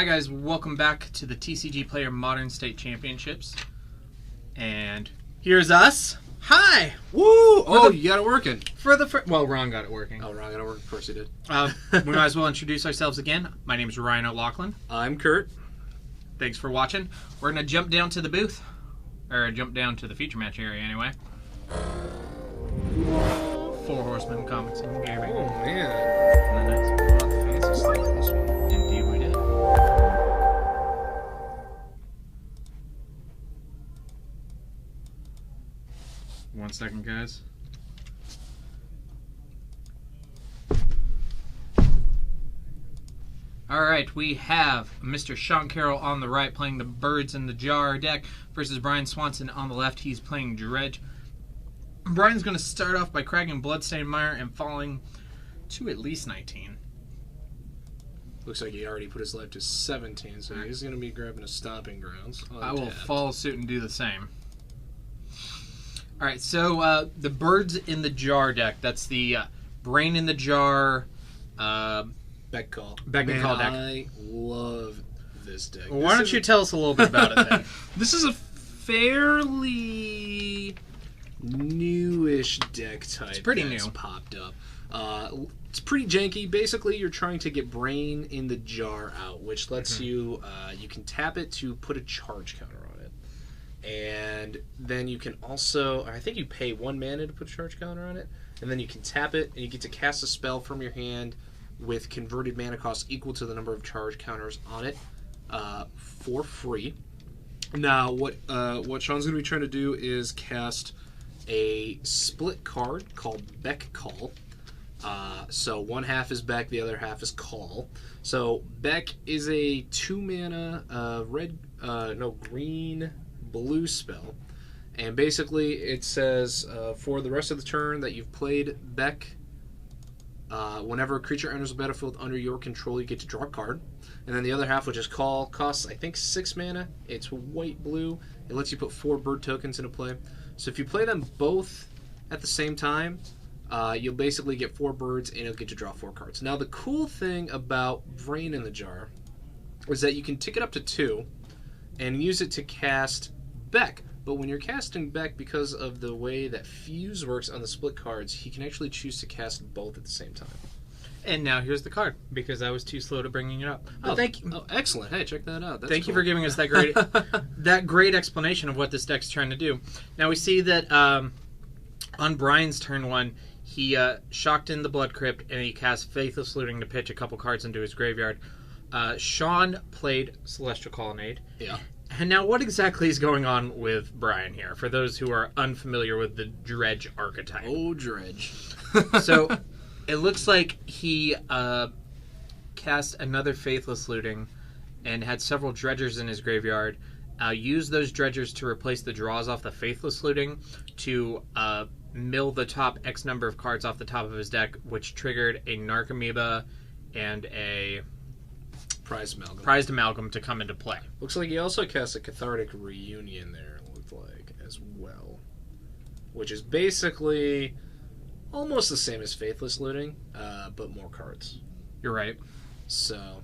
Hi guys, welcome back to the TCG Player Modern State Championships. And here's us. Hi! Woo! Oh, you got it working. Well, Ron got it working. Oh, Ron got it working. Of course he did. We might as well introduce ourselves again. My name is Ryan O'Loughlin. I'm Kurt. Thanks for watching. We're going to jump down to the booth. Or jump down to the feature match area anyway. Four Horsemen Comics and Gaming. Oh, man. And then A lot of fancy stuff in this one. indeed we did. One second, guys. Alright, we have Mr. Shawn Carroll on the right playing the Birds in the Jar deck versus Brian Swanson on the left. He's playing Dredge. Brian's going to start off by cracking Bloodstained Mire and falling to at least 19. Looks like he already put his life to 17, so he's going to be grabbing a Stomping Grounds. I will follow suit and do the same. Alright, so the Birds in the Jar deck, that's the Brain in the Jar Beck Call. Beck and Call deck. I love this deck. Well, why don't you tell us a little bit about it then? This is a fairly newish deck type. It's pretty that's new. Popped up. It's pretty janky. Basically, you're trying to get Brain in the Jar out, which lets you can tap it to put a charge counter on it. And then you can also, I think you pay 1 mana to put a charge counter on it, and then you can tap it, and you get to cast a spell from your hand with converted mana cost equal to the number of charge counters on it for free. Now, what Shawn's going to be trying to do is cast a split card called Beck Call. So one half is Beck, the other half is Call. So Beck is a 2 mana green blue spell, and basically it says for the rest of the turn that you've played Beck, whenever a creature enters the battlefield under your control, you get to draw a card. And then the other half, which is Call, costs I think 6 mana. It's white blue. It lets you put 4 bird tokens into play. So if you play them both at the same time, you'll basically get 4 birds and you'll get to draw 4 cards. Now the cool thing about Brain in the Jar is that you can tick it up to 2 and use it to cast Beck. But when you're casting Beck, because of the way that Fuse works on the split cards, he can actually choose to cast both at the same time. And now here's the card, because I was too slow to bringing it up. But thank you. Oh, excellent. Hey, check that out. That's Thank you cool. for giving us that great explanation of what this deck's trying to do. Now we see that on Brian's turn 1, he shocked in the Blood Crypt, and he cast Faithless Looting to pitch a couple cards into his graveyard. Shawn played Celestial Colonnade. Yeah. And now what exactly is going on with Brian here, for those who are unfamiliar with the Dredge archetype? Oh, Dredge. So, it looks like he cast another Faithless Looting and had several Dredgers in his graveyard. Used those Dredgers to replace the draws off the Faithless Looting to mill the top X number of cards off the top of his deck, which triggered a Narcomoeba and a Prized Amalgam to come into play. Looks like he also cast a Cathartic Reunion there, it looked like, as well. Which is basically almost the same as Faithless Looting, but more cards. You're right. So,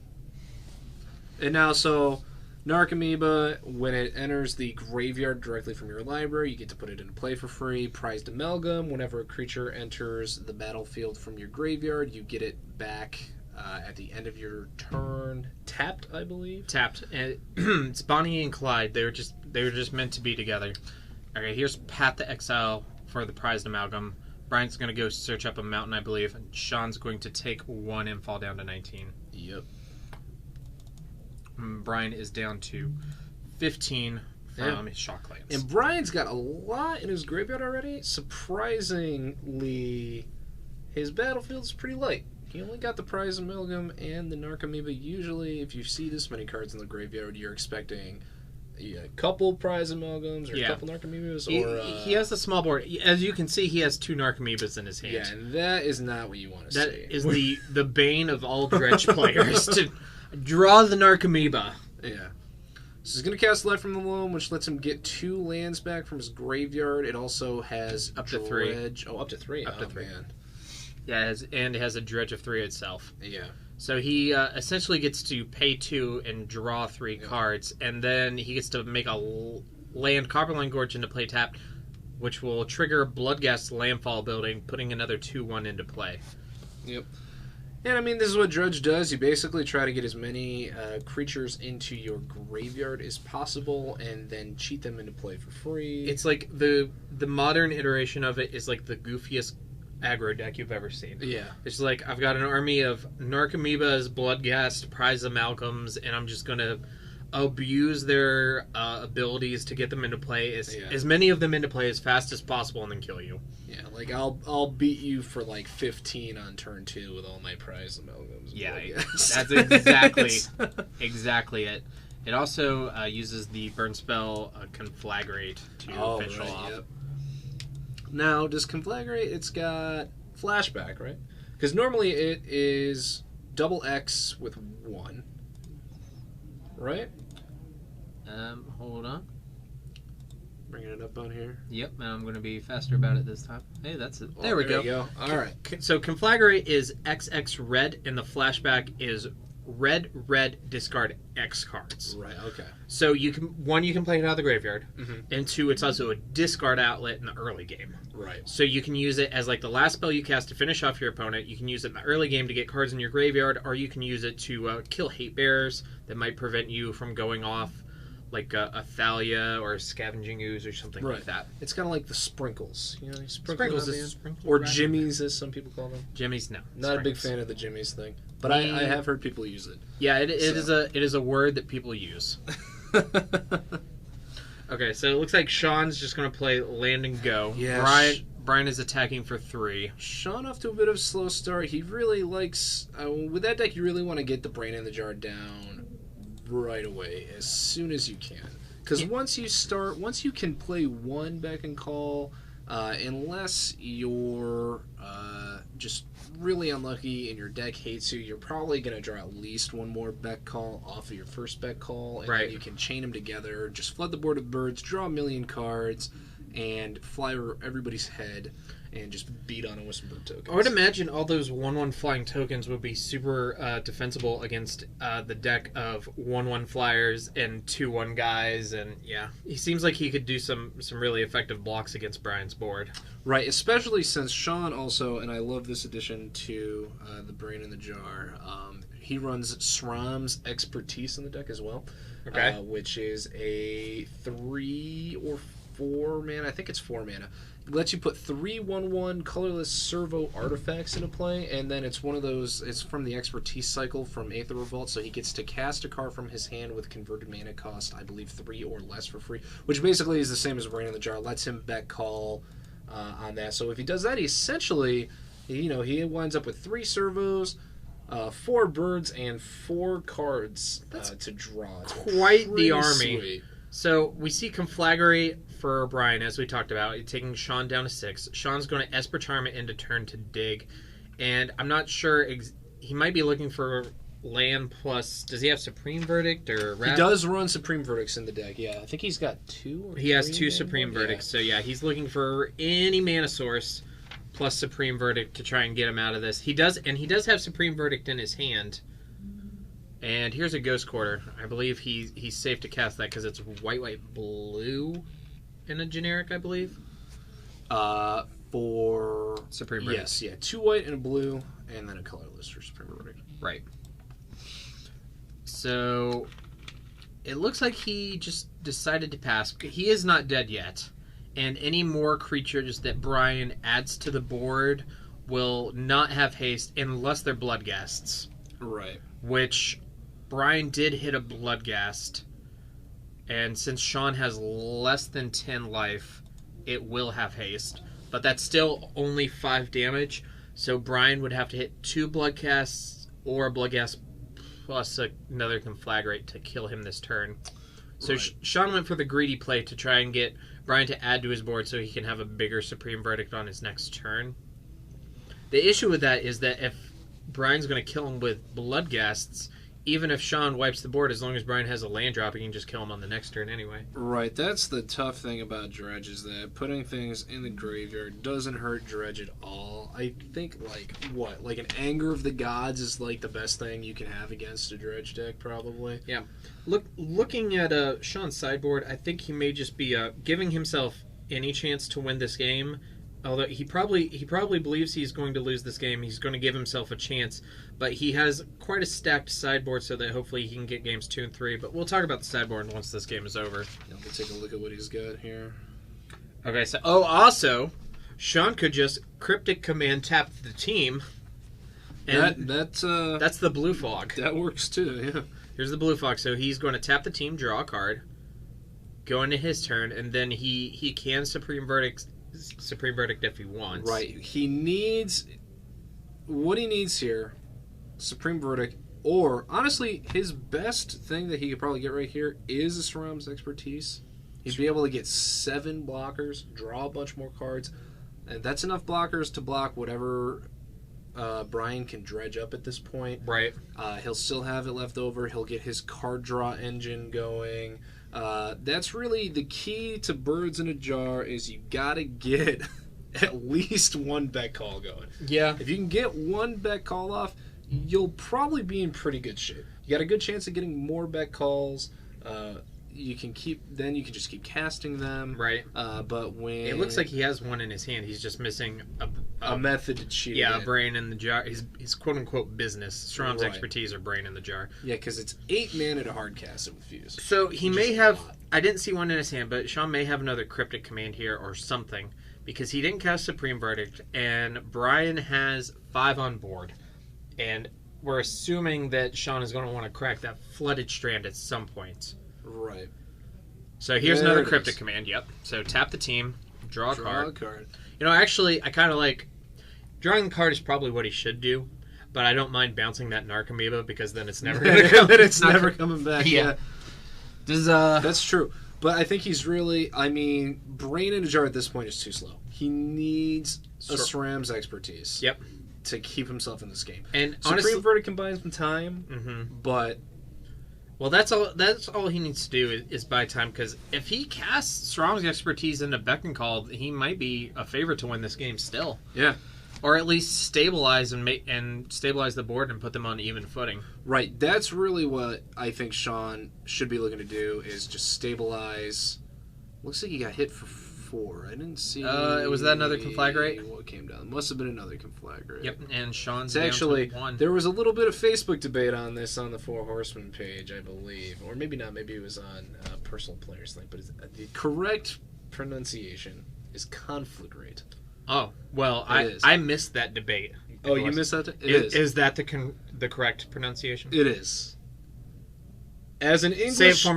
and now, Narcomoeba, when it enters the graveyard directly from your library, you get to put it into play for free. Prized Amalgam, whenever a creature enters the battlefield from your graveyard, you get it back at the end of your turn, tapped, I believe. Tapped. And it's Bonnie and Clyde. They were just meant to be together. Okay, here's Path to Exile for the Prized Amalgam. Brian's going to go search up a mountain, I believe, and Shawn's going to take 1 and fall down to 19. Yep. Brian is down to 15 from his Shocklands. And Brian's got a lot in his graveyard already. Surprisingly, his battlefield's pretty light. He only got the Prized Amalgam and the Narcomoeba. Usually, if you see this many cards in the graveyard, you're expecting a couple Prized Amalgams or a couple Narcomoebas. He has a small board. As you can see, he has 2 Narcomoebas in his hand. Yeah, and that is not what you want to see. That is the bane of all Dredge players, to draw the Narcomoeba. Yeah. So he's going to cast Life from the Loam, which lets him get 2 lands back from his graveyard. It also has up to 3. Oh, up to 3. Up to 3. Man. Yeah, it has a Dredge of 3 itself. Yeah. So he essentially gets to pay 2 and draw 3 cards, and then he gets to make a land Copperline Gorge into play tapped, which will trigger Bloodghast Landfall Building, putting another 2/1 into play. Yep. And I mean, this is what Dredge does. You basically try to get as many creatures into your graveyard as possible, and then cheat them into play for free. It's like the modern iteration of it is like the goofiest aggro deck you've ever seen. Yeah. It's like, I've got an army of Narcomoebas, Bloodghast, Prize Amalgams, and I'm just going to abuse their abilities to get them into play, as many of them into play as fast as possible, and then kill you. Yeah, like I'll beat you for like 15 on turn 2 with all my Prize Amalgams. Yeah, that's exactly it. It also uses the burn spell Conflagrate to finish off. Yep. Now, does Conflagrate, it's got flashback, right? Because normally it is double X with 1. Right? Hold on. Bringing it up on here. Yep, and I'm going to be faster about it this time. Hey, that's it. There we go. You go. All right. So Conflagrate is XX red, and the flashback is red, discard X cards. Right, okay. So you can play it out of the graveyard, and 2, it's also a discard outlet in the early game. Right. So you can use it as like the last spell you cast to finish off your opponent. You can use it in the early game to get cards in your graveyard, or you can use it to kill hate bearers that might prevent you from going off, like a Thalia or a Scavenging Ooze or something like that. It's kind of like the sprinkles. You know, sprinkles or jimmies, as some people call them. Jimmies, no. Not a big fan of the jimmies thing, but I have heard people use it. Yeah, it is a word that people use. Okay, so it looks like Shawn's just going to play land and go. Yeah, Brian is attacking for 3. Shawn off to a bit of a slow start. He really likes... with that deck, you really want to get the Brain in the Jar down right away, as soon as you can. Because once you can play 1 Beck and Call, unless you're just really unlucky and your deck hates you, you're probably going to draw at least 1 more Beck Call off of your first Beck Call, and then you can chain them together, just flood the board with birds, draw a million cards, and fly over everybody's head, and just beat on them with some bird tokens. I would imagine all those 1/1 flying tokens would be super defensible against the deck of 1/1 flyers and 2/1 guys, and he seems like he could do some really effective blocks against Brian's board. Right, especially since Shawn also, and I love this addition to the Brain in the Jar, he runs Sram's Expertise in the deck as well, which is a 3 or 4 mana, I think it's 4 mana. It lets you put 3 1/1 colorless servo artifacts into play, and then it's one of those, it's from the Expertise cycle from Aether Revolt, so he gets to cast a card from his hand with converted mana cost, I believe 3 or less for free, which basically is the same as Brain in the Jar, lets him Beck Call on that. So if he does that, he essentially, he winds up with 3 servos, 4 birds, and 4 cards to draw. It's quite the army. Sweet. So we see Conflagrate for Brian, as we talked about, taking Shawn down to 6. Shawn's going to Esper Charm it into turn to dig, and I'm not sure, he might be looking for land plus, does he have Supreme Verdict or Wrath? He does run Supreme Verdicts in the deck, yeah. I think he's got 2 or He has 2 Supreme Verdicts, so he's looking for any mana source plus Supreme Verdict to try and get him out of this. He does have Supreme Verdict in his hand. And here's a Ghost Quarter. I believe he's safe to cast that because it's white, blue in a generic, I believe. For Supreme Verdict. Yes, 2 white and a blue, and then a colorless for Supreme Verdict. Right. So it looks like he just decided to pass. He is not dead yet. And any more creatures that Brian adds to the board will not have haste unless they're Bloodghasts. Right. Which Brian did hit a Bloodghast. And since Shawn has less than 10 life, it will have haste. But that's still only 5 damage. So Brian would have to hit 2 Bloodghasts or a Bloodghast plus another Conflagrate to kill him this turn. So right. Shawn went for the greedy play to try and get Brian to add to his board so he can have a bigger Supreme Verdict on his next turn. The issue with that is that if Brian's going to kill him with Bloodghasts, even if Shawn wipes the board, as long as Brian has a land drop, he can just kill him on the next turn anyway. Right, that's the tough thing about Dredge, is that putting things in the graveyard doesn't hurt Dredge at all. I think, like an Anger of the Gods is like the best thing you can have against a Dredge deck, probably. Yeah. Looking at Shawn's sideboard, I think he may just be giving himself any chance to win this game. Although he probably believes he's going to lose this game, he's going to give himself a chance. But he has quite a stacked sideboard, so that hopefully he can get games 2 and 3. But we'll talk about the sideboard once this game is over. Yeah, we'll take a look at what he's got here. Okay, so also, Shawn could just Cryptic Command tap the team. And that's the blue fog. That works too, yeah. Here's the blue fog. So he's going to tap the team, draw a card, go into his turn, and then he can Supreme Verdict if he wants. Right. What he needs here, Supreme Verdict, or honestly, his best thing that he could probably get right here is a Surround's Expertise. He'd be able to get 7 blockers, draw a bunch more cards, and that's enough blockers to block whatever Brian can dredge up at this point. Right. He'll still have it left over. He'll get his card draw engine going. That's really the key to Birds in a Jar, is you gotta get at least one bet call going. Yeah. If you can get one bet call off, you'll probably be in pretty good shape. You got a good chance of getting more bet calls. You can just keep casting them. Right. But when it looks like he has one in his hand, he's just missing a method to cheat. Yeah, a brain in the jar. His quote unquote business. Strom's Expertise or brain in the jar. Yeah, because it's 8 mana to hard cast it with Fuse. So he may have. I didn't see one in his hand, but Shawn may have another Cryptic Command here or something, because he didn't cast Supreme Verdict, and Brian has 5 on board, and we're assuming that Shawn is going to want to crack that Flooded Strand at some point. Right. So here's another Cryptic Command. Yep. So tap the team, draw a card. You know, actually, I kind of like drawing the card is probably what he should do, but I don't mind bouncing that Narcomoeba, because then it's never going to come. It's never coming back. Yeah. That's true. But I think he's really, Brain in a Jar at this point is too slow. He needs a SRAM's Expertise. Yep. To keep himself in this game. And Supreme Verdict can buy him some time, but... Well, that's all he needs to do is buy time, because if he casts Strong's Expertise into Beck and Call, he might be a favorite to win this game still. Yeah. Or at least stabilize and stabilize the board and put them on even footing. Right. That's really what I think Shawn should be looking to do, is just stabilize. Looks like he got hit for 4. I didn't see. Was that another Conflagrate? What came down? Must have been another Conflagrate. Yep. And Shawn's it's actually down to 1. There was a little bit of Facebook debate on this on the Four Horsemen page, I believe, or maybe not. Maybe it was on Personal Players Link. But the correct pronunciation is Conflagrate. Oh, well, I missed that debate. Oh, you missed that? Is that the correct pronunciation? It is. As an English, say it for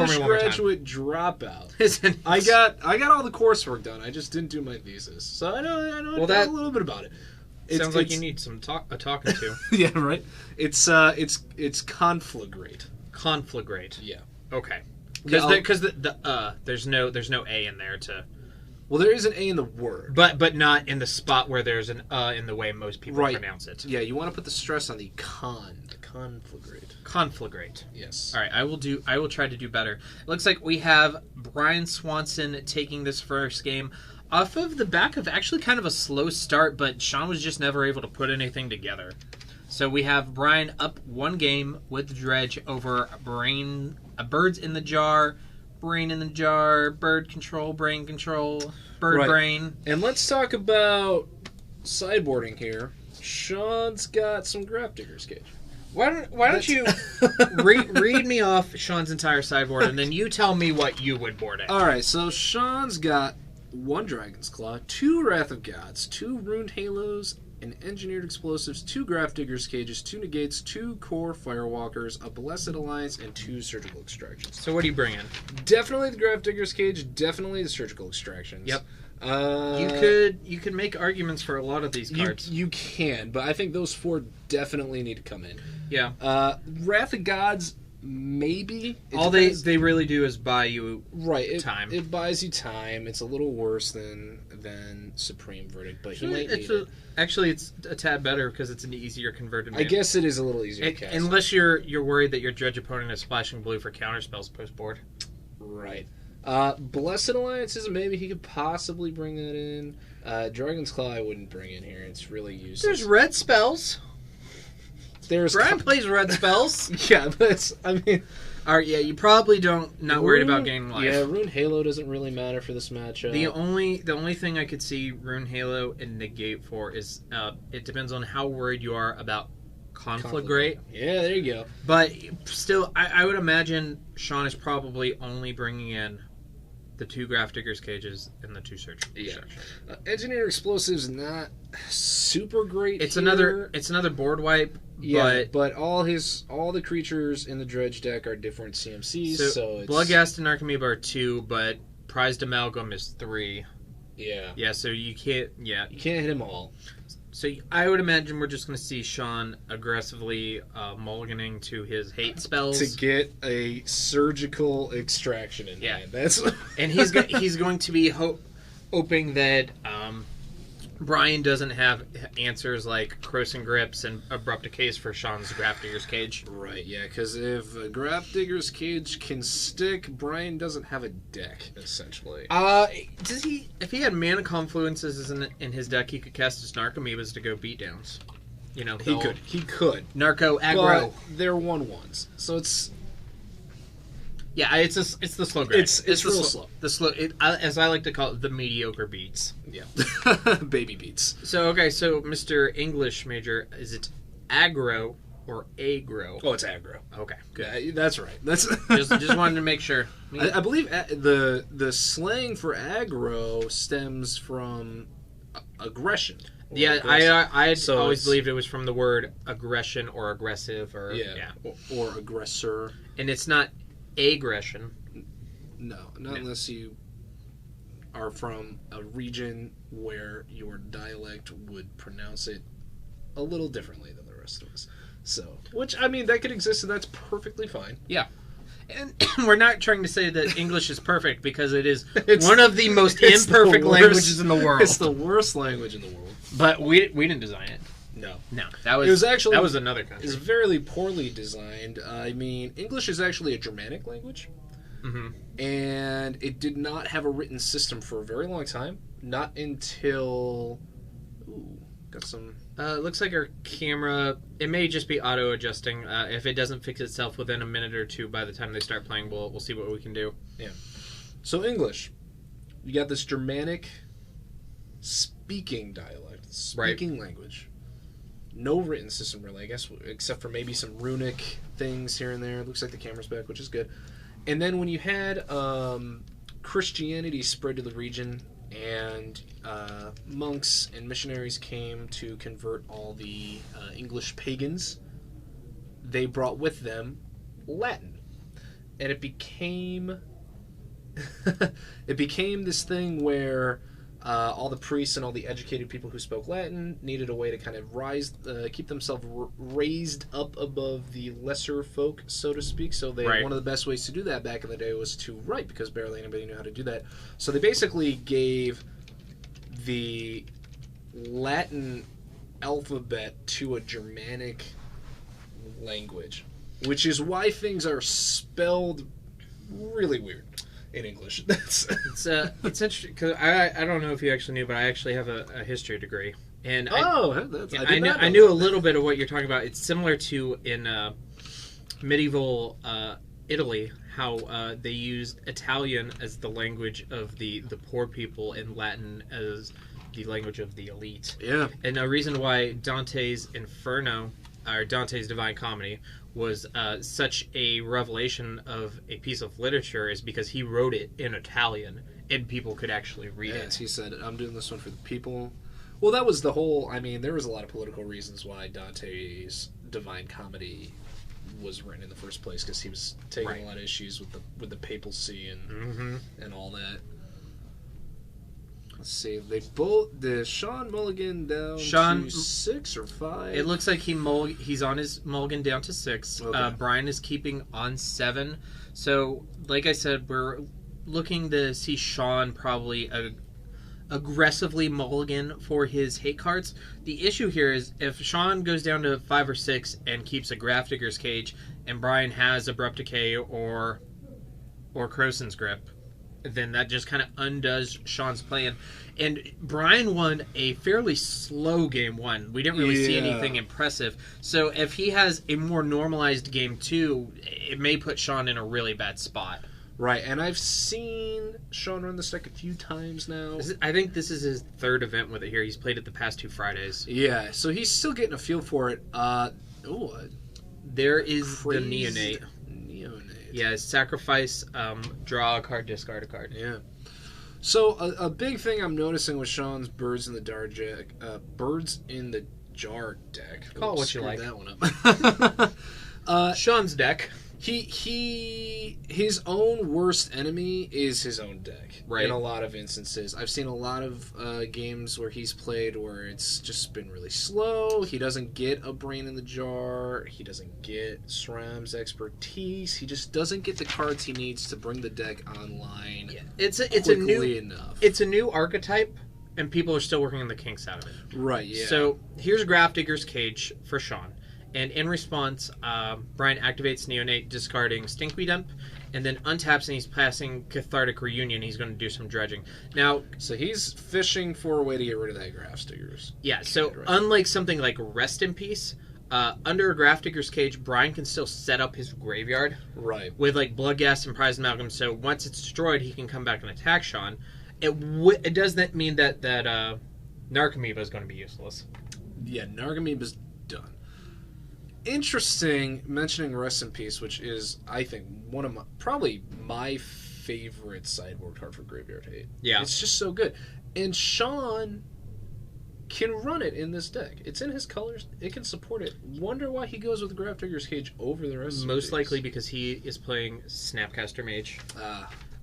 me one more graduate dropout, I got all the coursework done. I just didn't do my thesis, so I know a little bit about it. Sounds like you need some talking to. Yeah, right. It's Conflagrate. Conflagrate. Yeah. Okay. Because there's no A in there to. Well, there is an A in the word, but not in the spot where there's an in the way most people pronounce it. Yeah, you want to put the stress on the conflagrate. Conflagrate. Yes. All right, I will try to do better. It looks like we have Brian Swanson taking this first game off of the back of actually kind of a slow start, but Shawn was just never able to put anything together. So we have Brian up 1 game with Dredge over Birds in the Jar. Brain in the Jar, Bird Control, Brain Control, Bird Brain. And let's talk about sideboarding here. Shawn's got some Grafdigger's Cage. Why don't you read me off Shawn's entire sideboard, and then you tell me what you would board it. All right, so Shawn's got 1 Dragon's Claw, 2 Wrath of Gods, 2 Runed Halos, an Engineered Explosives, 2 Grafdigger's Cages, 2 Negates, 2 Core Firewalkers, a Blessed Alliance, and 2 Surgical Extractions. So what do you bring in? Definitely the Grafdigger's Cage, definitely the Surgical Extractions. Yep. You could make arguments for a lot of these cards. You can, but I think those 4 definitely need to come in. Yeah. Wrath of Gods Maybe. All they really do is buy you time. It buys you time. It's a little worse than Supreme Verdict, but he might need it. Actually, it's a tad better because it's an easier converted mana. I guess it is a little easier to cast. Unless you're worried that your Dredge opponent is splashing blue for counterspells post board. Right. Blessed Alliances, maybe he could possibly bring that in. Dragon's Claw I wouldn't bring in here. It's really useless. There's red spells. Brian plays red spells. Yeah, but alright, yeah, you probably not worried about gaining life. Yeah, Rune Halo doesn't really matter for this matchup. The only thing I could see Rune Halo and negate for is it depends on how worried you are about Conflagrate. Yeah, there you go. But still, I would imagine Shawn is probably only bringing in the 2 Grafdigger's Cages and the 2 Search. Yeah. Engineer Explosives not super great. It's another board wipe. Yeah, but all the creatures in the Dredge deck are different CMCs. So it's... Bloodghast and Archimedes are 2, but Prized Amalgam is 3. Yeah. Yeah, so you can't hit them all. So I would imagine we're just going to see Shawn aggressively mulliganing to his hate spells to get a surgical extraction in. Yeah, that's and he's going to be hoping that Brian doesn't have answers like Crossing Grips and Abrupt Decay for Shawn's Grafdigger's Cage. Right, yeah, because if Grafdigger's Cage can stick, Brian doesn't have a deck, essentially. Does he? If he had Mana Confluences in his deck, he could cast his Narcomoebas to go beatdowns. You know, he could. Narco aggro. But they're 1/1s, so it's... Yeah, it's the slow grind. It's real slow. The slow, as I like to call it, the mediocre beats. Yeah, baby beats. So Mr. English major, is it aggro or agro? Oh, it's aggro. Okay, good. Yeah, that's right. That's just wanted to make sure. I believe the slang for aggro stems from aggression. Yeah, I always believed it was from the word aggression or aggressive or or aggressor, and it's not aggression. No, unless you are from a region where your dialect would pronounce it a little differently than the rest of us. So, which, that could exist, and that's perfectly fine. Yeah. And we're not trying to say that English is perfect, because it's one of the most imperfect languages in the world. It's the worst language in the world. But we didn't design it. No. That was another country. It's very poorly designed. English is actually a Germanic language. Mm-hmm. And it did not have a written system for a very long time. Not until... got some... looks like our camera... It may just be auto-adjusting. If it doesn't fix itself within a minute or two, by the time they start playing, we'll see what we can do. Yeah. So English. You got this Germanic speaking dialect. Speaking language. No written system, really, I guess, except for maybe some runic things here and there. It looks like the camera's back, which is good. And then when you had Christianity spread to the region, and monks and missionaries came to convert all the English pagans, they brought with them Latin. And it became this thing where all the priests and all the educated people who spoke Latin needed a way to kind of keep themselves raised up above the lesser folk, so to speak. So one of the best ways to do that back in the day was to write, because barely anybody knew how to do that. So they basically gave the Latin alphabet to a Germanic language, which is why things are spelled really weird in English. It's interesting, because I don't know if you actually knew, but I actually have a history degree, and I knew a little bit of what you're talking about. It's similar to in medieval Italy, how they used Italian as the language of the poor people and Latin as the language of the elite. Yeah, and a reason why Dante's Inferno, or Dante's Divine Comedy, was such a revelation of a piece of literature is because he wrote it in Italian and people could actually read it. He said, I'm doing this one for the people. Well, that was the whole... there was a lot of political reasons why Dante's Divine Comedy was written in the first place, because he was taking a lot of issues with the papacy and all that. Let's see. The Shawn mulligan down to 6 or 5. It looks like he's on his mulligan down to 6. Okay. Brian is keeping on 7. So, like I said, we're looking to see Shawn probably aggressively mulligan for his hate cards. The issue here is if Shawn goes down to 5 or 6 and keeps a Grafdigger's Cage, and Brian has Abrupt Decay or Croson's Grip, then that just kind of undoes Shawn's plan. And Brian won a fairly slow game 1. We didn't really see anything impressive. So if he has a more normalized game 2, it may put Shawn in a really bad spot. Right, and I've seen Shawn run this deck a few times now. I think this is his 3rd event with it here. He's played it the past 2 Fridays. Yeah, so he's still getting a feel for it. There is the Neonate. Neonate. Yeah, sacrifice, draw a card, discard a card. Yeah. So a big thing I'm noticing with Shawn's Birds in the Jar deck. Call it what you like. That one up. Shawn's deck. His own worst enemy is his own deck. Right. In a lot of instances. I've seen a lot of games where he's played where it's just been really slow. He doesn't get a Brain in the Jar. He doesn't get SRAM's expertise. He just doesn't get the cards he needs to bring the deck online. Yeah. It's a new archetype, and people are still working on the kinks out of it. Right, yeah. So here's Grafdigger's Cage for Shawn. And in response, Brian activates Neonate, discarding Stinkweed Dump, and then untaps and he's passing Cathartic Reunion. He's going to do some dredging. Now, so he's fishing for a way to get rid of that Grafdigger's. Yeah, so unlike something like Rest in Peace, under a Grafdigger's Cage, Brian can still set up his graveyard. Right. With like Bloodghast and Prize Amalgam, so once it's destroyed, he can come back and attack Shawn. It does that mean that Narcomoeba is going to be useless. Yeah, Narcomoeba's done. Interesting mentioning Rest in Peace, which is, I think, one of probably my favorite sideboard card for Graveyard Hate. Yeah. It's just so good. And Shawn can run it in this deck. It's in his colors. It can support it. Wonder why he goes with Grafdigger's Cage over the Rest in Peace. Most likely because he is playing Snapcaster Mage.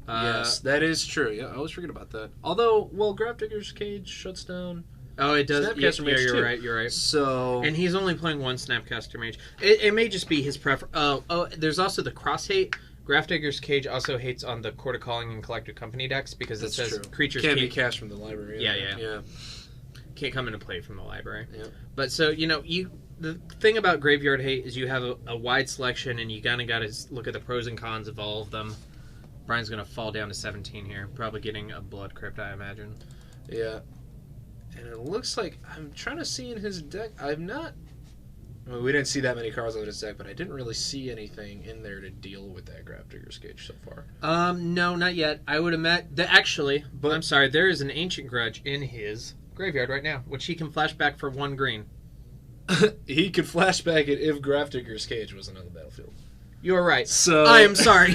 Yes, that is true. Yeah, I always forget about that. Although, Grafdigger's Cage shuts down... Oh, it does. Snapcaster Mage you're too. right. You're right. So, and he's only playing one Snapcaster Mage. It may just be his preference. Oh, there's also the cross hate. Grafdigger's Cage also hates on the Court of Calling and Collected Company decks because it says creatures can't be cast from the library. Yeah. Can't come into play from the library. Yeah. But so the thing about Graveyard Hate is you have a wide selection and you kind of got to look at the pros and cons of all of them. Brian's going to fall down to 17 here, probably getting a Blood Crypt, I imagine. Yeah. And it looks like, I'm trying to see in his deck, we didn't see that many cards on his deck, but I didn't really see anything in there to deal with that Grafdigger's Cage so far. No, not yet. I would imagine, I'm sorry, there is an Ancient Grudge in his graveyard right now, which he can flash back for 1 green. He could flashback it if Grafdigger's Cage wasn't on the battlefield. You're right. So I am sorry.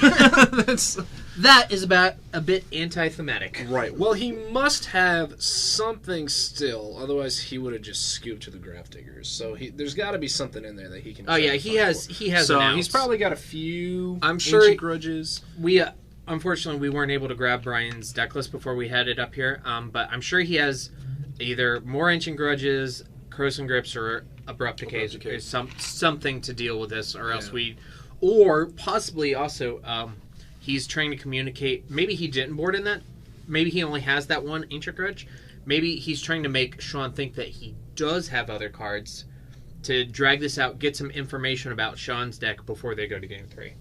That is about a bit anti-thematic. Right. Well, he must have something still, otherwise he would have just scooped to the Grafdiggers. So there's got to be something in there that he can. Oh yeah, he has. So he's probably got a few. I'm sure Ancient Grudges. We unfortunately we weren't able to grab Brian's deck list before we had it up here. But I'm sure he has either more Ancient Grudges, Corrosive Grips, or Abrupt Decays. There's something to deal with this, or else or possibly also, he's trying to communicate. Maybe he didn't board in that. Maybe he only has that one Ancient Grudge. Maybe he's trying to make Shawn think that he does have other cards to drag this out, get some information about Shawn's deck before they go to Game 3.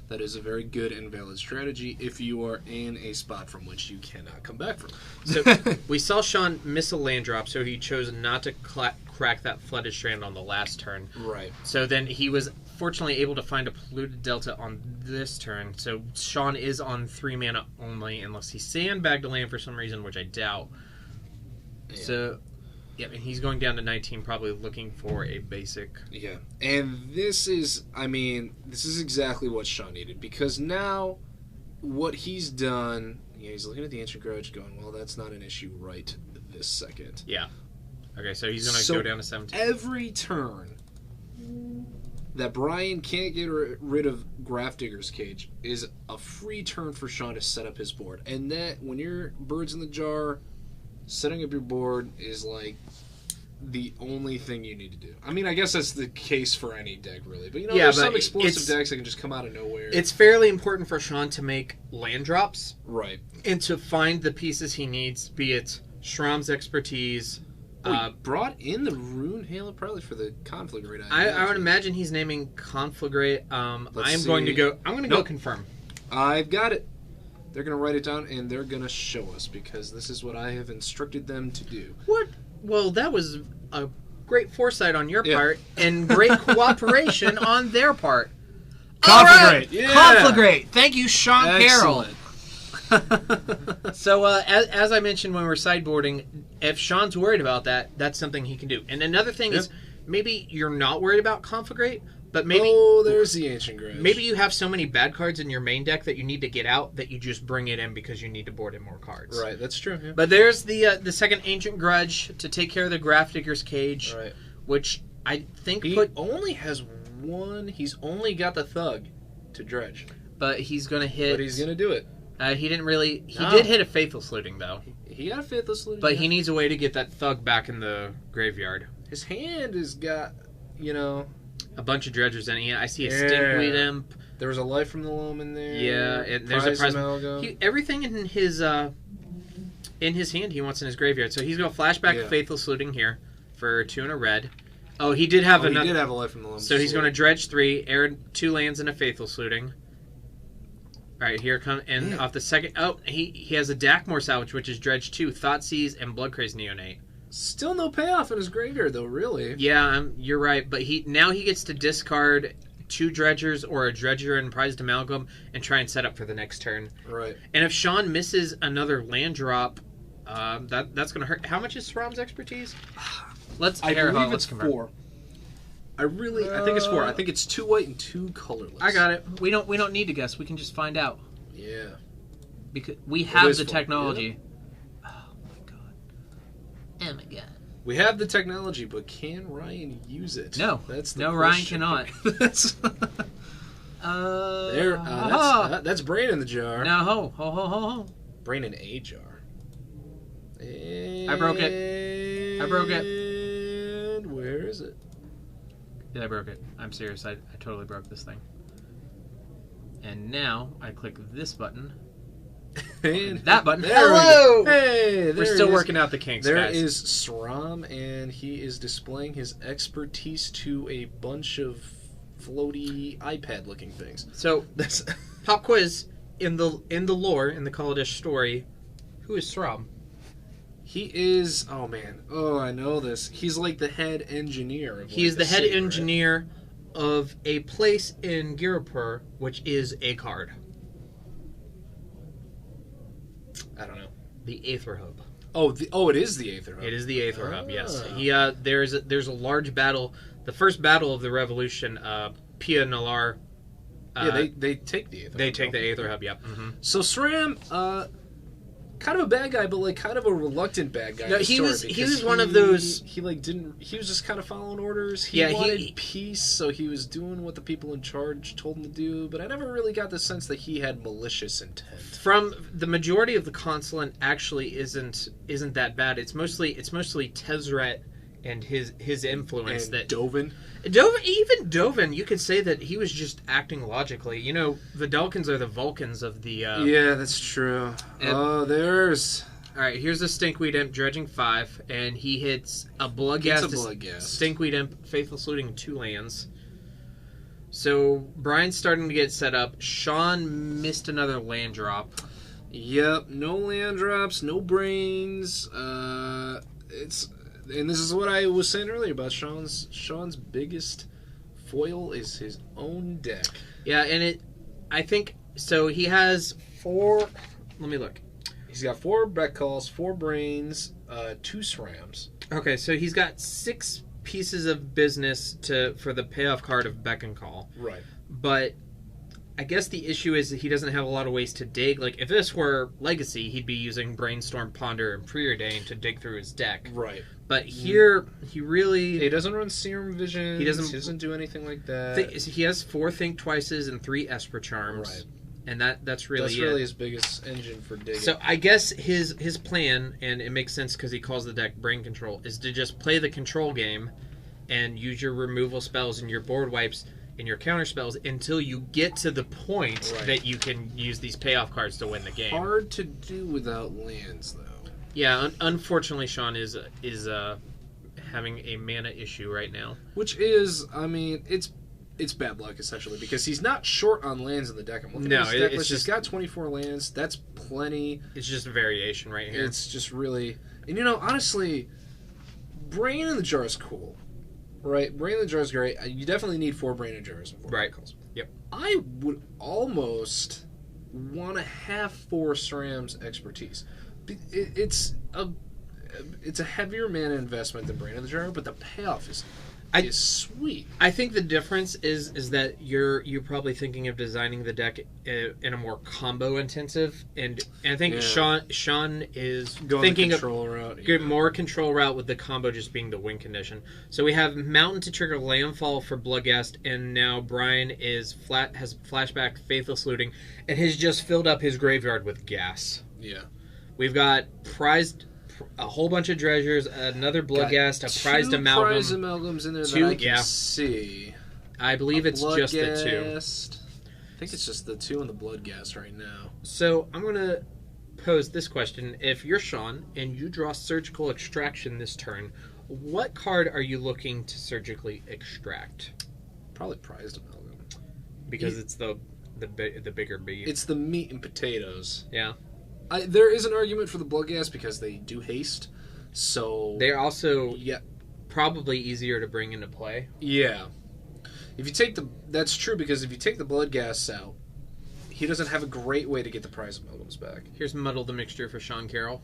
That is a very good and valid strategy if you are in a spot from which you cannot come back from. So we saw Shawn miss a land drop, so he chose not to crack that Flooded Strand on the last turn. Right. So then he was fortunately able to find a Polluted Delta on this turn. So Shawn is on 3 mana only, unless he sandbagged a land for some reason, which I doubt. Yeah. So, yeah, and he's going down to 19, probably looking for a basic. Yeah, and this is exactly what Shawn needed, because now what he's done, he's looking at the Ancient Grudge going, well, that's not an issue right this second. Yeah. Okay, so he's going to go down to 17. Every turn that Brian can't get rid of Grafdigger's Cage is a free turn for Shawn to set up his board. And that, when your Birds in the Jar setting up your board is like the only thing you need to do. I mean, I guess that's the case for any deck, really. But there's some explosive decks that can just come out of nowhere. It's fairly important for Shawn to make land drops. Right. And to find the pieces he needs, be it Schramm's expertise. He brought in the Rune Hail probably for the Conflagrate. I would imagine he's naming Conflagrate. I'm going to go confirm. I've got it. They're going to write it down, and they're going to show us, because this is what I have instructed them to do. What? Well, that was a great foresight on your part, and great cooperation on their part. Conflagrate. Yeah. Conflagrate. Thank you, Shawn Carroll. Excellent. So, as I mentioned when we were sideboarding, if Shawn's worried about that, that's something he can do. And another thing is, maybe you're not worried about Conflagrate, but maybe... Oh, there's the Ancient Grudge. Maybe you have so many bad cards in your main deck that you need to get out that you just bring it in because you need to board in more cards. Right, that's true. Yeah. But there's the second Ancient Grudge to take care of the Grafdigger's Cage, Right. which I think He only has one... He's only got the Thug to Dredge. But he's going to hit... But he's going to do it. He didn't really... He did hit a Faithless Looting, though. He got a Faithless Looting. But he needs a way to get that Thug back in the graveyard. His hand has got, a bunch of dredgers in it. I see a Stinkweed Imp. There was a Life from the Loam in there. Yeah, and there's a prize Amalgam. Everything in his hand he wants in his graveyard. So he's going to flashback Faithless Looting here for 2 and a red. Oh, he did have another. He did have a Life from the Loam. So he's going to dredge 3, air 2 lands and a Faithless Looting. All right, here comes, and off the second. Oh, he has a Dakmor Salvage, which is dredge 2, Thoughtseize, and Bloodcraze Neonate. Still no payoff in his graveyard, though. Really? Yeah, you're right. But he gets to discard 2 dredgers or a dredger and prized amalgam and try and set up for the next turn. Right. And if Shawn misses another land drop, that's going to hurt. How much is Sram's expertise? I believe it's 4. I think it's 4. I think it's 2 white and 2 colorless. I got it. We don't need to guess. We can just find out. Yeah. Because we have the technology. Yeah. Oh my god. We have the technology, but can Ryan use it? No. That's the question. Ryan cannot. That's brain in the jar. No, ho. Brain in a jar. And I broke it. And where is it? Yeah, I broke it. I'm serious. I totally broke this thing. And now I click this button. And that button. Hello! Hey, we're still working out the kinks, There guys. is Sram, and he is displaying his expertise to a bunch of floaty iPad-looking things. So, that's pop quiz. In the lore, in the Kaladesh story, who is Sram? He is... Oh, man. Oh, I know this. He's like the head engineer. He is the head engineer of a place in Girapur, which is a card. I don't know. The Aether Hub. Oh, it is the Aether Hub. It is the Aether Hub, yes. There's a large battle. The first battle of the Revolution, Pia Nalar... they take the Aether Hub. They take the Aether Hub, yep. Mm-hmm. So Sram... kind of a bad guy, but like kind of a reluctant bad guy. No, he was one of those. He was just kind of following orders. He wanted peace, so he was doing what the people in charge told him to do. But I never really got the sense that he had malicious intent. From the majority of the Consulate, actually isn't that bad. It's mostly Tezzeret and his influence, and that Dovin. Even Dovin, you could say that he was just acting logically. The Dalkins are the Vulcans of the... Yeah, that's true. There's... Alright, here's a Stinkweed Imp dredging 5, and he hits a Bloodghast. Stinkweed Imp, Faithless Looting 2 lands. So, Brian's starting to get set up. Shawn missed another land drop. Yep, no land drops, no brains. And this is what I was saying earlier about Shawn's biggest foil is his own deck. Yeah, and I think so. He has 4. Let me look. He's got 4 Beck Calls, 4 brains, 2 Srams. Okay, so he's got 6 pieces of business for the payoff card of Beck and Call. Right. But I guess the issue is that he doesn't have a lot of ways to dig. Like, if this were Legacy, he'd be using Brainstorm, Ponder, and Preordain to dig through his deck. Right. But here, he doesn't run Serum Vision. He doesn't do anything like that. He has 4 Think Twices and 3 Esper Charms. Right. And that's really That's really his biggest engine for digging. So I guess his plan, and it makes sense because he calls the deck Brain Control, is to just play the control game and use your removal spells and your board wipes and your counter spells until you get to the point that you can use these payoff cards to win the game. Hard to do without lands, though. Yeah, unfortunately, Shawn is having a mana issue right now. Which is, I mean, it's bad luck, essentially, because he's not short on lands in the deck. I'm looking at his deck list. He's got 24 lands. That's plenty. It's just a variation right here. It's just really... And, honestly, Brain in the Jar is cool. Right? Brain in the Jar is great. You definitely need 4 Brain in Jars and 4 Calls. Yep. I would almost want to have 4 SRAM's Expertise. It's a heavier mana investment than Brain in the Jar, but the payoff is sweet. I think the difference is that you're probably thinking of designing the deck in a more combo intensive, and I think Shawn is thinking the control route, more control route with the combo just being the win condition. So we have Mountain to trigger Landfall for Bloodghast, and now Brian has flashback Faithless Looting, and has just filled up his graveyard with gas. Yeah, we've got a whole bunch of Dredgers, another Bloodghast, a prized amalgam. 2 prized amalgams in there that I can see. I believe it's just the 2. I think it's just the 2 and the Bloodghast right now. So I'm going to pose this question. If you're Shawn and you draw Surgical Extraction this turn, what card are you looking to surgically extract? Probably prized amalgam. Because it's the bigger beat. It's the meat and potatoes. Yeah. There is an argument for the Bloodghast because they do haste, so... They're also probably easier to bring into play. Yeah. If you take that's true, because if you take the Bloodghast out, he doesn't have a great way to get the prize amalgams back. Here's Muddle the Mixture for Shawn Carroll.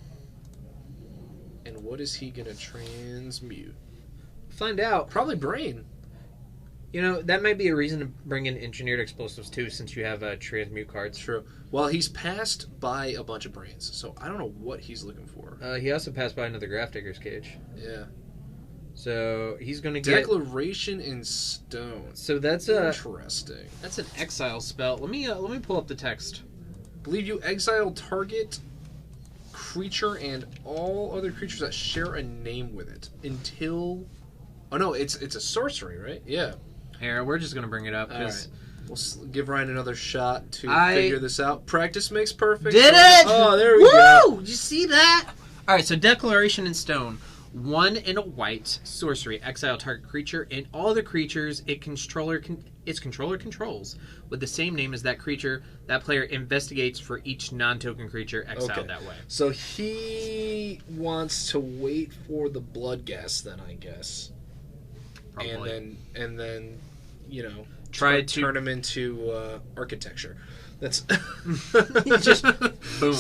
And what is he going to transmute? Find out. Probably Brain. That might be a reason to bring in Engineered Explosives, too, since you have transmute cards. True. Well, he's passed by a bunch of Brains, so I don't know what he's looking for. He also passed by another Grafdigger's Cage. Yeah. So he's going to get... Declaration in Stone. So that's interesting. That's an exile spell. Let me pull up the text. Believe you exile target creature and all other creatures that share a name with it until... Oh, no, it's a sorcery, right? Yeah. Here, we're just going to bring it up. All right. We'll give Ryan another shot to figure this out. Practice makes perfect. Did it? Oh, there we go. Woo! Did you see that? All right, so Declaration in Stone. 1 and a white sorcery. Exile target creature and all other creatures its controller controls with the same name as that creature. That player investigates for each non-token creature exiled that way. So he wants to wait for the Bloodghast then, I guess. Probably. And then try to turn him into architecture. That's just boom.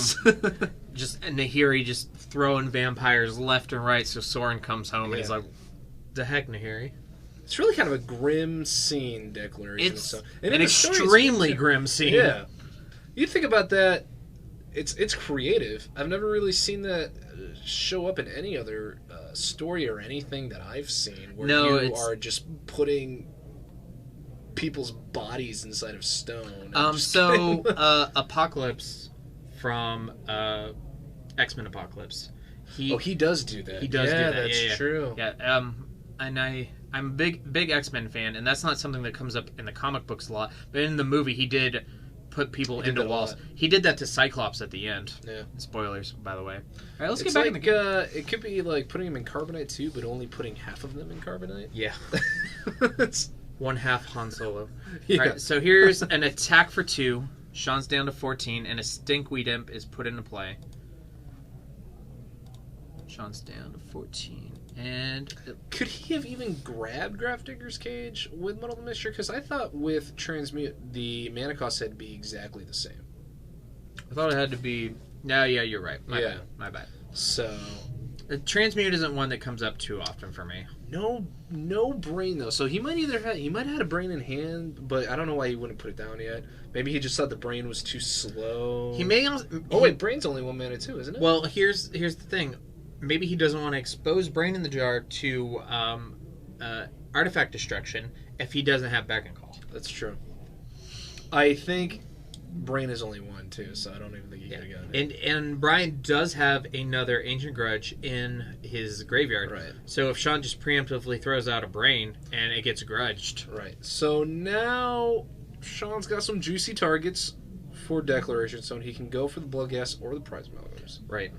Just Nahiri just throwing vampires left and right, so Soren comes home and he's like, "The heck, Nahiri." It's really kind of a grim scene, Declaration. It's an extremely grim scene. Yeah, you think about that. It's creative. I've never really seen that show up in any other story or anything that I've seen where you are just putting people's bodies inside of stone. Apocalypse from X-Men Apocalypse. He does do that. He does do that. That's true. Yeah. And I'm a big X-Men fan, and that's not something that comes up in the comic books a lot. But in the movie, he did put people into walls. He did that to Cyclops at the end. Yeah. Spoilers, by the way. All right, let's get back in the... It could be like putting them in carbonite too, but only putting half of them in carbonite. Yeah. It's 1/2 Han Solo. Yeah. All right, so here's an attack for 2. Shawn's down to 14, and a Stinkweed Imp is put into play. Shawn's down to 14. And could he have even grabbed Grafdigger's Cage with Muddle the Mixture? Because I thought with Transmute, the mana cost had to be exactly the same. I thought it had to be... No, yeah, you're right. My bad. So... Transmute isn't one that comes up too often for me. No brain, though. So he might have had a brain in hand, but I don't know why he wouldn't put it down yet. Maybe he just thought the brain was too slow. He may also... wait, brain's only 1 mana too, isn't it? Well, here's the thing. Maybe he doesn't want to expose Brain in the Jar to artifact destruction if he doesn't have Beck and Call. That's true. I think Brain is only one, too, so I don't even think he could have gotten it. And Brian does have another Ancient Grudge in his graveyard. Right. So if Shawn just preemptively throws out a Brain and it gets grudged. Right. So now Shawn's got some juicy targets for Declaration Stone. He can go for the Bloodghast or the Prize Amalgams. Right.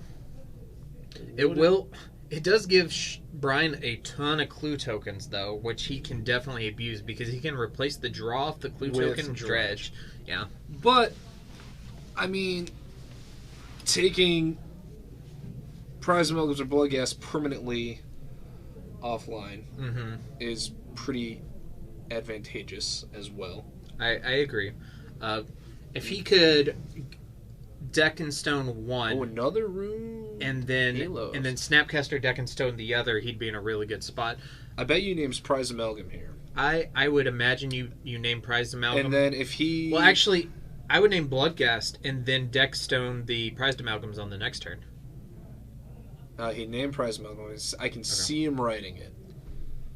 It does give Brian a ton of clue tokens, though, which he can definitely abuse because he can replace the draw of the clue token Dredge. Yeah. But, I mean, taking Prize Amalgams or Bloodghast permanently offline is pretty advantageous as well. I agree. If he could Deck and Stone one, another rune, and then Snapcaster Deck and Stone the other, he'd be in a really good spot. I bet you names Prize Amalgam here. I would imagine you name Prize Amalgam, and then if he actually, I would name Bloodghast and then Deck Stone the Prized Amalgams on the next turn. He named Prize Amalgam. I can see him writing it.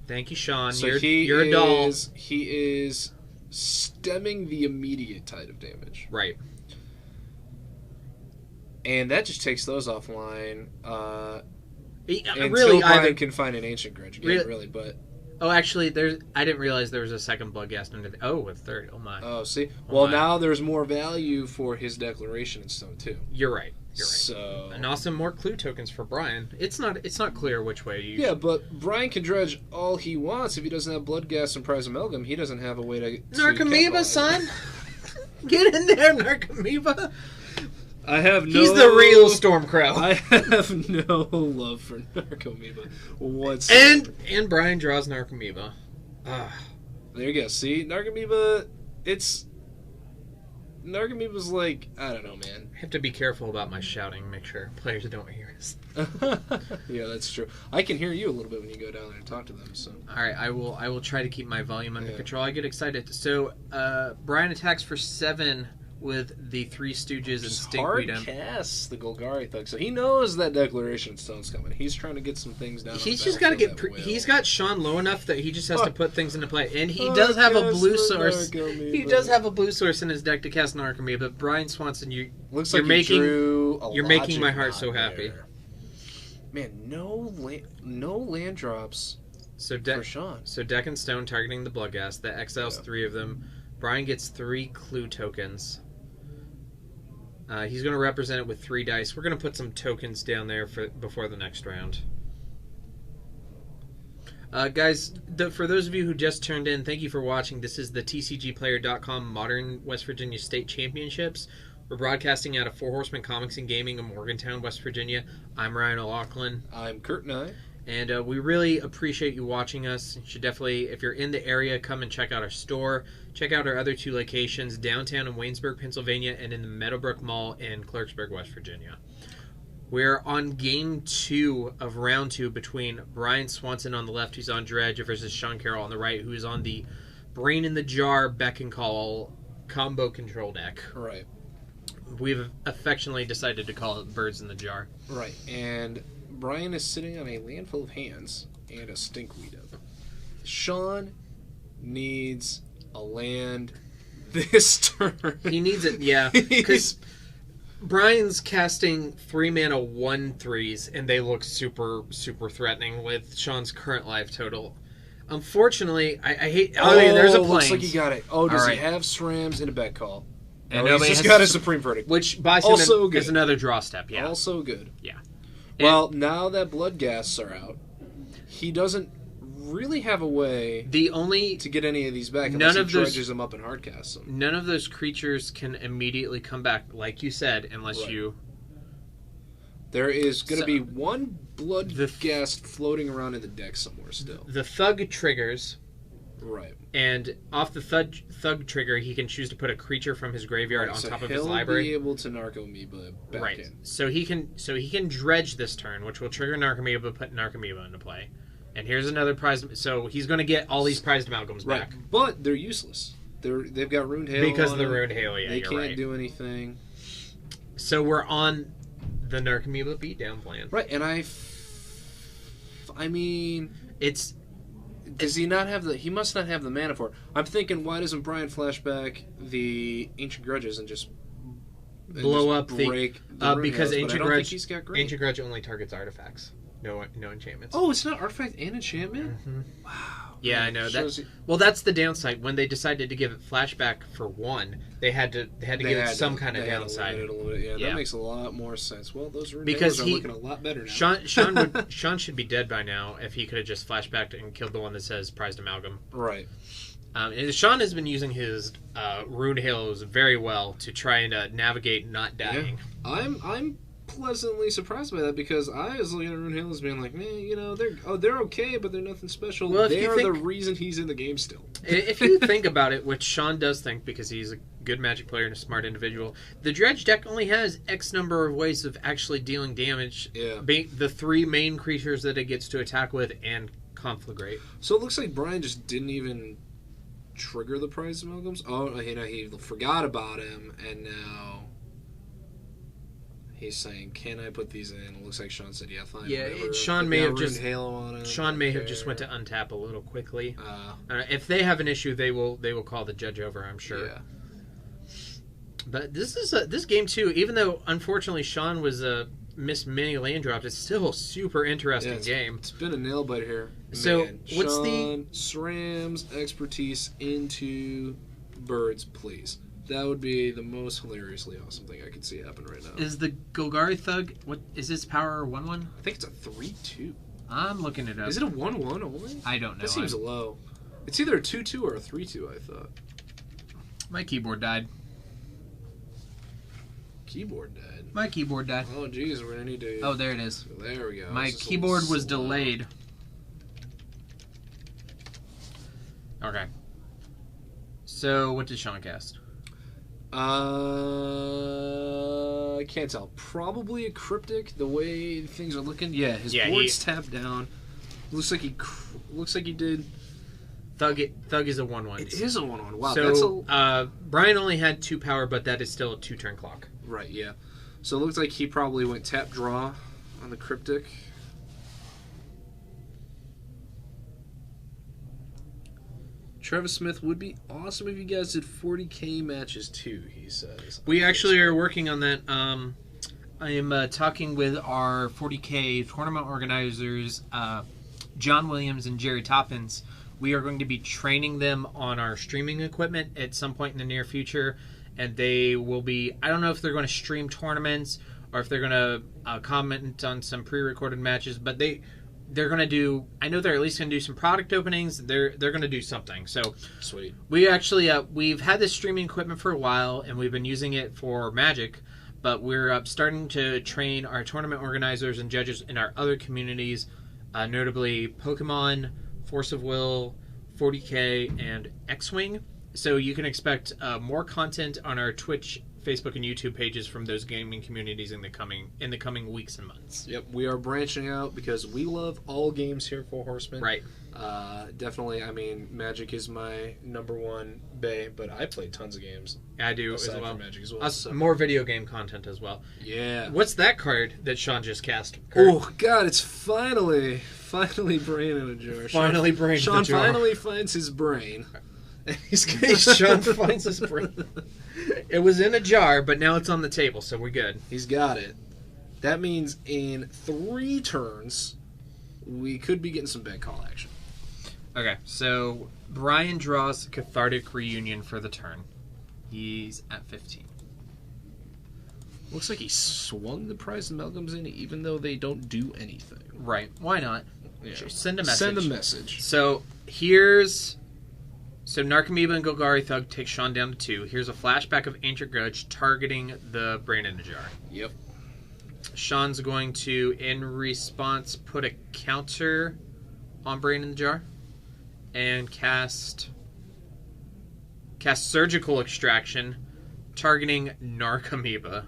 Thank you, Shawn. So you're a doll. He is stemming the immediate tide of damage. Right. And that just takes those offline. Really, Brian can find an Ancient Grudge again, really, but... Oh, actually, I didn't realize there was a second Bloodghast under the... Oh, a third. Oh, my. Oh, see? Well, now there's more value for his Declaration in Stone, too. You're right. So... And also more clue tokens for Brian. It's not clear which way you... Yeah, but Brian can dredge all he wants. If he doesn't have Bloodghast and Prize Amalgam, he doesn't have a way to... Narcomoeba, son! Get in there, Narcomoeba! He's the real Stormcrow. I have no love for Narcomoeba whatsoever. And Brian draws Narcomoeba. There you go. See? Narcomoeba's like, I don't know, man. I have to be careful about my shouting, make sure players don't hear us. Yeah, that's true. I can hear you a little bit when you go down there and talk to them. So. All right, I will try to keep my volume under control. I get excited. So, Brian attacks for 7 with the 3 Stooges and Stinkweed. Hard casts the Golgari Thug, so he knows that Declaration Stone's coming. He's trying to get some things down. He's just got to get. He's got Shawn low enough that he just has to put things into play, and he does have a blue source. He does have a blue source in his deck to cast Narcomoeba. But Brian Swanson, you're making my heart so happy. Man, no land drops. For Shawn. So Deck and Stone targeting the Bloodghast. That exiles 3 of them. Brian gets 3 clue tokens. He's going to represent it with 3 dice. We're going to put some tokens down there before the next round. Guys, for those of you who just turned in, thank you for watching. This is the TCGplayer.com Modern West Virginia State Championships. We're broadcasting out of Four Horsemen Comics and Gaming in Morgantown, West Virginia. I'm Ryan O'Loughlin. I'm Kurt Nye. And we really appreciate you watching us. You should definitely, if you're in the area, come and check out our store. Check out our other 2 locations, downtown in Waynesburg, Pennsylvania, and in the Meadowbrook Mall in Clarksburg, West Virginia. We're on Game 2 of Round 2 between Brian Swanson on the left, who's on Dredge, versus Shawn Carroll on the right, who is on the Brain in the Jar Beck and Call combo control deck. Right. We've affectionately decided to call it Birds in the Jar. Right, and Brian is sitting on a land full of hands and a Stinkweed. Shawn needs a land this turn. He needs it, yeah. Because Brian's casting 3-mana 1/3s, and they look super, super threatening with Shawn's current life total. Unfortunately, I hate... Oh, there's a Plains. Looks like he got it. Oh, does he have SRAMs and a bet call? And he's just got a Supreme Verdict. Which buys him as another draw step, yeah. Also good. Yeah. Well, now that Bloodghasts are out, he doesn't really have a way to get any of these back unless he dredges them up and hardcasts them. None of those creatures can immediately come back, like you said, unless you... There is going to be one Bloodghast floating around in the deck somewhere still. The Thug triggers... Right. And off the thug trigger, he can choose to put a creature from his graveyard on top of his library. He'll be able to Narcomoeba back in. So he can dredge this turn, which will trigger Narcomoeba, put Narcomoeba into play. And here's another prize. So he's going to get all these prized amalgams back. But they're useless. They've got Ruined Hail because of the Ruined Hail. Yeah, they can't do anything. So we're on the Narcomoeba beatdown plan. Right, and I mean, it's Does he not have the... He must not have the mana for it. I'm thinking, why doesn't Brian flashback the Ancient Grudges and just... blow up break because Ancient Grudge only targets artifacts. No enchantments. Oh, it's not artifact and enchantment? Mm-hmm. Wow. Yeah, I know that. Well, that's the downside. When they decided to give it flashback for one, they had to give it some kind of downside. Yeah, that makes a lot more sense. Well, those rune because are looking a lot better now. Shawn should be dead by now if he could have just flashbacked and killed the one that says prized amalgam. Right. And Shawn has been using his rune halos very well to try and navigate not dying. Yeah. I'm pleasantly surprised by that because I was looking at rune halos being like, man, they're okay, but they're nothing special. Well, they're the reason he's in the game still. If you think about it, which Shawn does think because he's a good Magic player and a smart individual, the Dredge deck only has X number of ways of actually dealing damage. Yeah. The three main creatures that it gets to attack with and Conflagrate. So it looks like Brian just didn't even trigger the prize amalgams. Oh, he forgot about him, and now he's saying, "Can I put these in?" It looks like Shawn said, "Yeah, fine." Yeah, whatever. Shawn may have just Halo on it. Shawn may have just went to untap a little quickly. If they have an issue, they will call the judge over, I'm sure. Yeah. But this game too, even though unfortunately Shawn was missed many land drops, it's still a super interesting game. It's been a nail biter here. So Man, what's Shawn, SRAM's expertise into birds, please. That would be the most hilariously awesome thing I could see happen right now. Is the Golgari Thug, what is his power 1/1? I think it's a 3/2. I'm looking it up. Is it a 1/1 only? I don't know. That seems low. It's either a 2/2 or a 3/2, I thought. My keyboard died. Keyboard died? My keyboard died. Oh, geez, we're going to need to... Oh, there it is. There we go. My keyboard was delayed. Okay. So, what did Shawn cast? I can't tell. Probably a Cryptic, the way things are looking. Yeah, his board's tapped down. Looks like he did... Thug is a 1/1. It is a 1/1. Wow, so, Brian only had 2 power, but that is still a 2-turn clock. Right, yeah. So it looks like he probably went tap draw on the Cryptic. Travis Smith would be awesome if you guys did 40K matches too, he says. We actually are working on that. I am talking with our 40K tournament organizers, John Williams and Jerry Toppins. We are going to be training them on our streaming equipment at some point in the near future. And they will be, I don't know if they're going to stream tournaments or if they're going to comment on some pre-recorded matches, but they're going to do, I know they're at least going to do some product openings. They're going to do something. So sweet. We actually, we've had this streaming equipment for a while and we've been using it for Magic, but we're starting to train our tournament organizers and judges in our other communities, notably Pokemon, Force of Will, 40K, and X-Wing. So you can expect more content on our Twitch, Facebook, and YouTube pages from those gaming communities in the coming weeks and months. Yep, we are branching out because we love all games here at Four Horsemen. Right. Definitely, I mean, Magic is my #1 bae, but I play tons of games. I do as well. Magic as well. So. More video game content as well. Yeah. What's that card that Shawn just cast? Kurt? Oh, God, it's finally brain in a jar. Finally brain in a jar. Shawn finally finds his brain. Shawn finds his brain. It was in a jar, but now it's on the table, so we're good. He's got it. That means in 3 turns, we could be getting some big call action. Okay, so Brian draws Cathartic Reunion for the turn. He's at 15. Looks like he swung the prize amalgams in, even though they don't do anything. Right. Why not? Yeah. Send a message. Send a message. So Narcomoeba and Golgari Thug take Shawn down to 2. Here's a flashback of Ancient Grudge targeting the brain in a jar. Yep. Shawn's going to, in response, put a counter on brain in the jar and cast Surgical Extraction targeting Narcomoeba.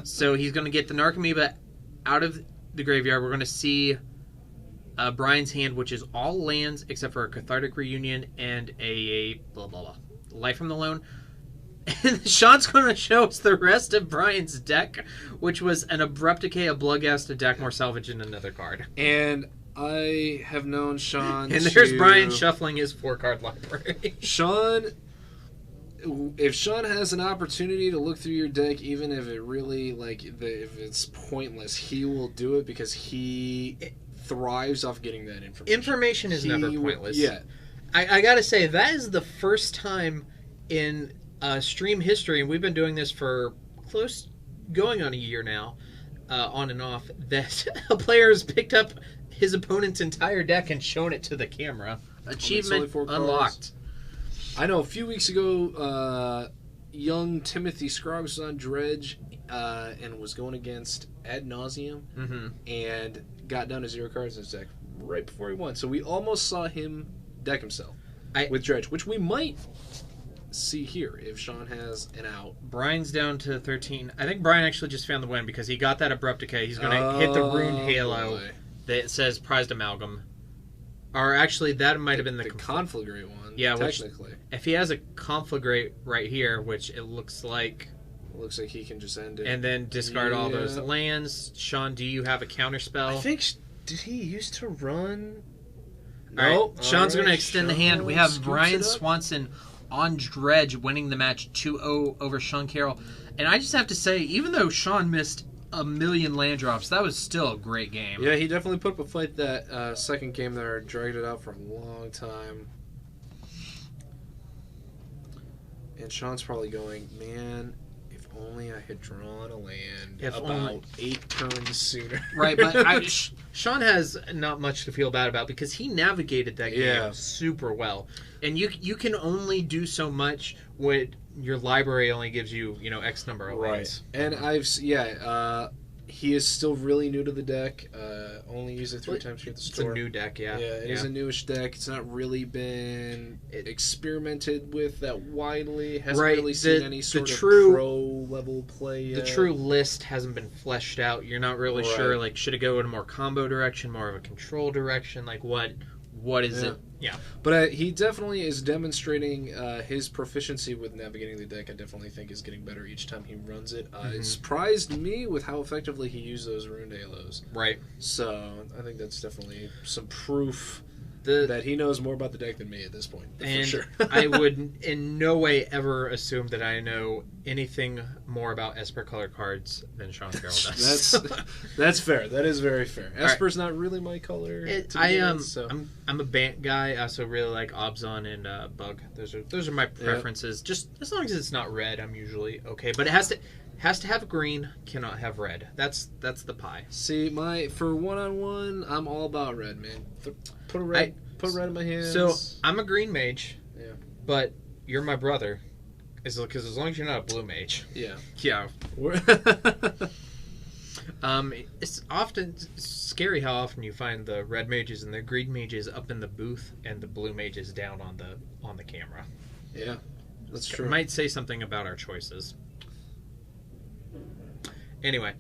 So he's going to get the Narcomoeba out of the graveyard. We're going to see Brian's hand, which is all lands except for a Cathartic Reunion and a blah blah blah Life from the Loan. And Shawn's going to show us the rest of Brian's deck, which was an Abrupt Decay, a Bloodghast, a Dakmor Salvage, and another card. And I have known Shawn. And there's Brian shuffling his 4-card library. Shawn, if Shawn has an opportunity to look through your deck, even if it really if it's pointless, he will do it because he thrives off getting that information. Information is never pointless. Yeah, I gotta say that is the first time in stream history, and we've been doing this for going on a year now, on and off, that a player has picked up his opponent's entire deck and shown it to the camera. Achievement unlocked. I know a few weeks ago, young Timothy Scroggs was on Dredge and was going against Ad Nauseam and got down to 0 cards in his deck right before he won. So we almost saw him deck himself with Dredge, which we might see here if Shawn has an out. Brian's down to 13. I think Brian actually just found the win because he got that Abrupt Decay. He's going to hit the Runed Halo that says Prized Amalgam. Or actually, that might have been the Conflagrate one. Yeah, technically. If he has a Conflagrate right here, which it looks like he can just end it. And then discard all those lands. Shawn, do you have a counterspell? I think, did he used to run? No. All right. Shawn's going to extend the hand. We have Brian Swanson on Dredge winning the match 2-0 over Shawn Carroll. And I just have to say, even though Shawn missed a million land drops, that was still a great game. Yeah, he definitely put up a fight that second game there, dragged it out for a long time. And Shawn's probably going, man, if only I had drawn a land about 8 turns sooner. Right, but Shawn has not much to feel bad about because he navigated that game super well. And you can only do so much when your library only gives you, X number of lands. And he is still really new to the deck. Only used it 3 times here at the store. It's a new deck, yeah. Yeah, it is a newish deck. It's not really been experimented with that widely. Hasn't really seen any sort of pro-level play yet. The true list hasn't been fleshed out. You're not really sure, should it go in a more combo direction, more of a control direction? What is it? Yeah. But he definitely is demonstrating his proficiency with navigating the deck. I definitely think is getting better each time he runs it. It surprised me with how effectively he used those Runed Halos. Right. So I think that's definitely some proof that he knows more about the deck than me at this point. And for sure. I would in no way ever assume that I know anything more about Esper color cards than Shawn Carroll does. That's fair. That is very fair. Esper's not really my color. I'm a Bant guy. I also really like Obzon and Bug. Those are my preferences. Just as long as it's not red, I'm usually okay. But it has to have green, cannot have red. That's the pie. See, for 1-on-1, I'm all about red, man. Put red in my hands. So I'm a green mage. Yeah. But you're my brother. Because as long as you're not a blue mage. Yeah. Yeah. It's often scary how often you find the red mages and the green mages up in the booth and the blue mages down on the camera. Yeah, that's true. It might say something about our choices. Anyway,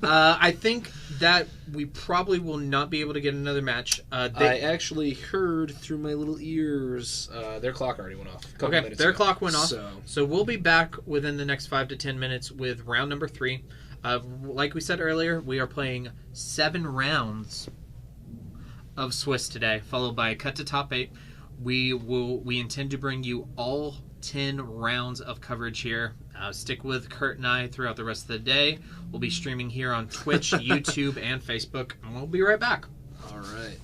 I think that we probably will not be able to get another match. I actually heard through my little ears their clock already went off. Okay, their clock went off. So we'll be back within the next 5 to 10 minutes with round number 3. Like we said earlier, we are playing 7 rounds of Swiss today, followed by a cut to top 8. We intend to bring you all 10 rounds of coverage here. Stick with Kurt and I throughout the rest of the day. We'll be streaming here on Twitch, YouTube, and Facebook, and we'll be right back. All right.